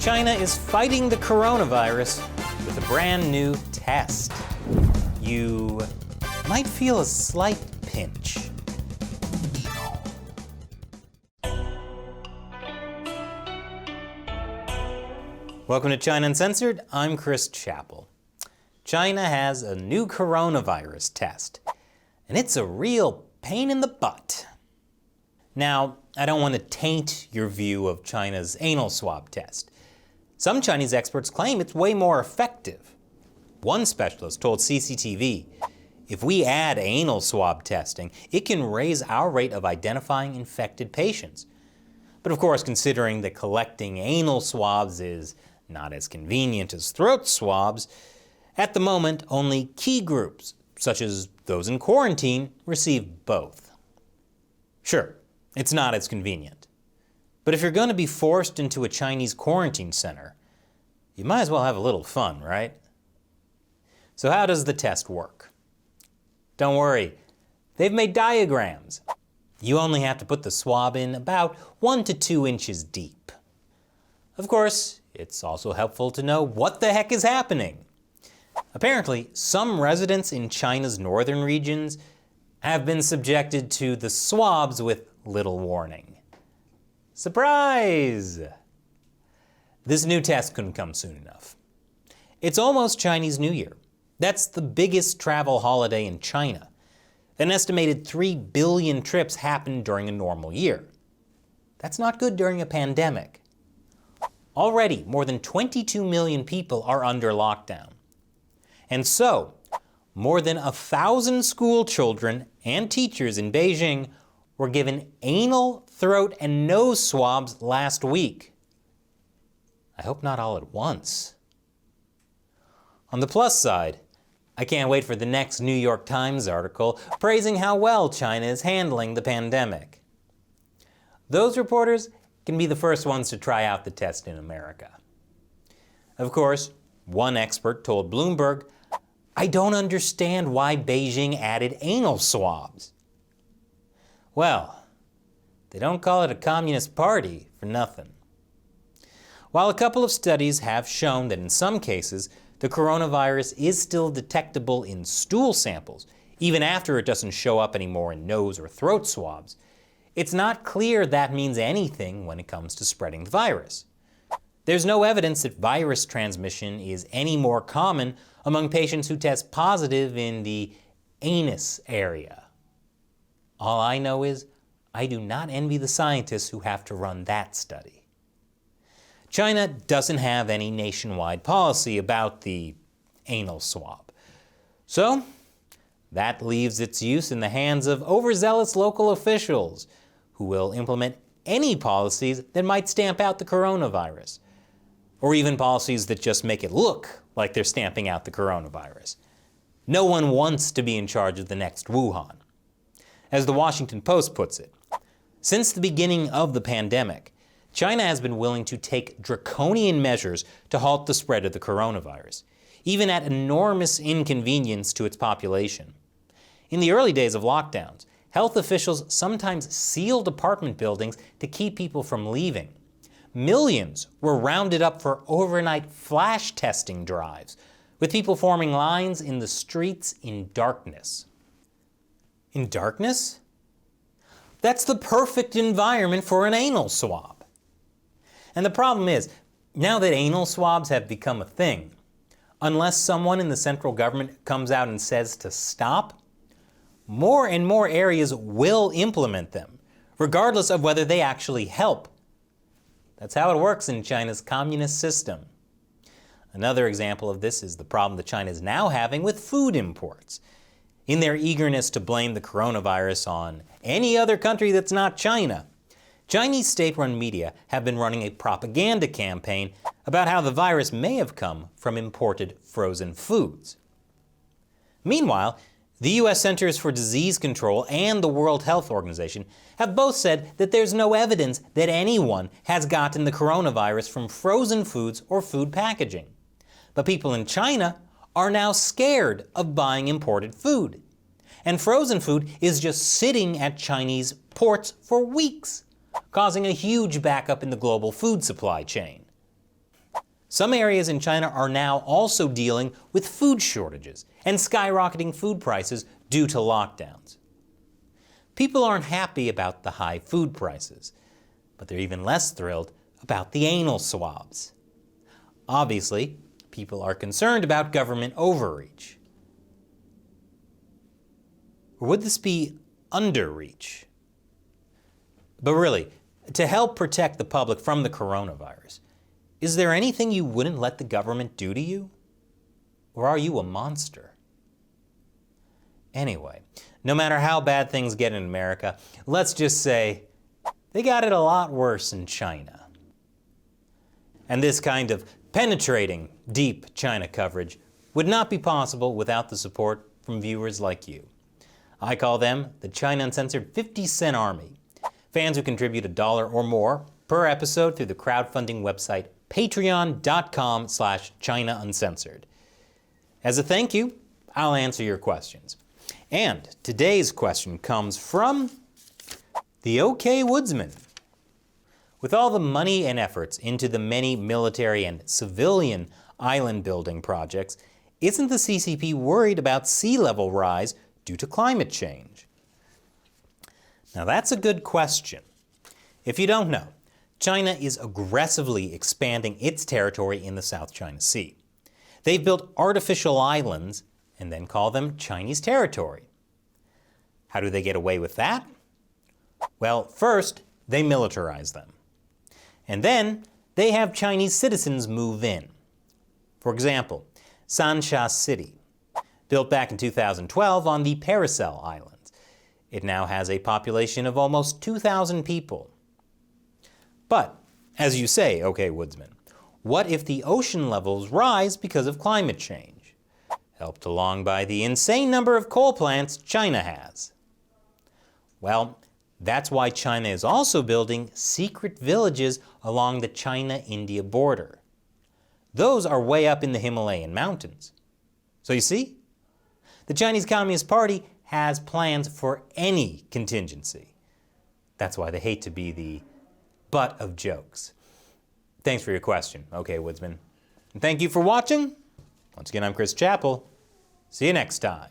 China is fighting the coronavirus with a brand new test. You might feel a slight pinch. Welcome to China Uncensored. I'm Chris Chappell. China has a new coronavirus test, and it's a real pain in the butt. Now, I don't want to taint your view of China's anal swab test. Some Chinese experts claim it's way more effective. One specialist told CCTV, if we add anal swab testing, it can raise our rate of identifying infected patients. But of course, considering that collecting anal swabs is not as convenient as throat swabs, at the moment only key groups, such as those in quarantine, receive both. Sure, it's not as convenient. But if you're going to be forced into a Chinese quarantine center, you might as well have a little fun, right? So how does the test work? Don't worry, they've made diagrams. You only have to put the swab in about 1 to 2 inches deep. Of course, it's also helpful to know what the heck is happening. Apparently, some residents in China's northern regions have been subjected to the swabs with little warning. Surprise! This new test couldn't come soon enough. It's almost Chinese New Year. That's the biggest travel holiday in China. An estimated 3 billion trips happen during a normal year. That's not good during a pandemic. Already, more than 22 million people are under lockdown. And so, more than 1,000 school children and teachers in Beijing were given anal, throat, and nose swabs last week. I hope not all at once. On the plus side, I can't wait for the next New York Times article praising how well China is handling the pandemic. Those reporters can be the first ones to try out the test in America. Of course, one expert told Bloomberg, "I don't understand why Beijing added anal swabs." Well, they don't call it a communist party for nothing. While a couple of studies have shown that in some cases, the coronavirus is still detectable in stool samples, even after it doesn't show up anymore in nose or throat swabs, it's not clear that means anything when it comes to spreading the virus. There's no evidence that virus transmission is any more common among patients who test positive in the anus area. All I know is I do not envy the scientists who have to run that study. China doesn't have any nationwide policy about the anal swab. So that leaves its use in the hands of overzealous local officials who will implement any policies that might stamp out the coronavirus, or even policies that just make it look like they're stamping out the coronavirus. No one wants to be in charge of the next Wuhan. As the Washington Post puts it, since the beginning of the pandemic, China has been willing to take draconian measures to halt the spread of the coronavirus, even at enormous inconvenience to its population. In the early days of lockdowns, health officials sometimes sealed apartment buildings to keep people from leaving. Millions were rounded up for overnight flash testing drives, with people forming lines in the streets in darkness. In darkness? That's the perfect environment for an anal swab. And the problem is, now that anal swabs have become a thing, unless someone in the central government comes out and says to stop, more and more areas will implement them, regardless of whether they actually help. That's how it works in China's communist system. Another example of this is the problem that China is now having with food imports. In their eagerness to blame the coronavirus on any other country that's not China, Chinese state-run media have been running a propaganda campaign about how the virus may have come from imported frozen foods. Meanwhile, the U.S. Centers for Disease Control and the World Health Organization have both said that there's no evidence that anyone has gotten the coronavirus from frozen foods or food packaging. But people in China are now scared of buying imported food. And frozen food is just sitting at Chinese ports for weeks, causing a huge backup in the global food supply chain. Some areas in China are now also dealing with food shortages and skyrocketing food prices due to lockdowns. People aren't happy about the high food prices, but they're even less thrilled about the anal swabs. Obviously, people are concerned about government overreach. Or would this be underreach? But really, to help protect the public from the coronavirus, is there anything you wouldn't let the government do to you? Or are you a monster? Anyway, no matter how bad things get in America, let's just say they got it a lot worse in China. And this kind of penetrating, deep China coverage would not be possible without the support from viewers like you. I call them the China Uncensored 50-cent Army, fans who contribute $1 or more per episode through the crowdfunding website patreon.com/ChinaUncensored. As a thank you, I'll answer your questions. And today's question comes from the OK Woodsman. With all the money and efforts into the many military and civilian island building projects, isn't the CCP worried about sea level rise due to climate change? Now that's a good question. If you don't know, China is aggressively expanding its territory in the South China Sea. They've built artificial islands and then call them Chinese territory. How do they get away with that? Well, first, they militarize them. And then they have Chinese citizens move in. For example, Sansha City, built back in 2012 on the Paracel Islands. It now has a population of almost 2,000 people. But, as you say, OK Woodsman, what if the ocean levels rise because of climate change, helped along by the insane number of coal plants China has? Well, that's why China is also building secret villages along the China-India border. Those are way up in the Himalayan mountains. So you see, the Chinese Communist Party has plans for any contingency. That's why they hate to be the butt of jokes. Thanks for your question, OK Woodsman. And thank you for watching. Once again, I'm Chris Chappell. See you next time.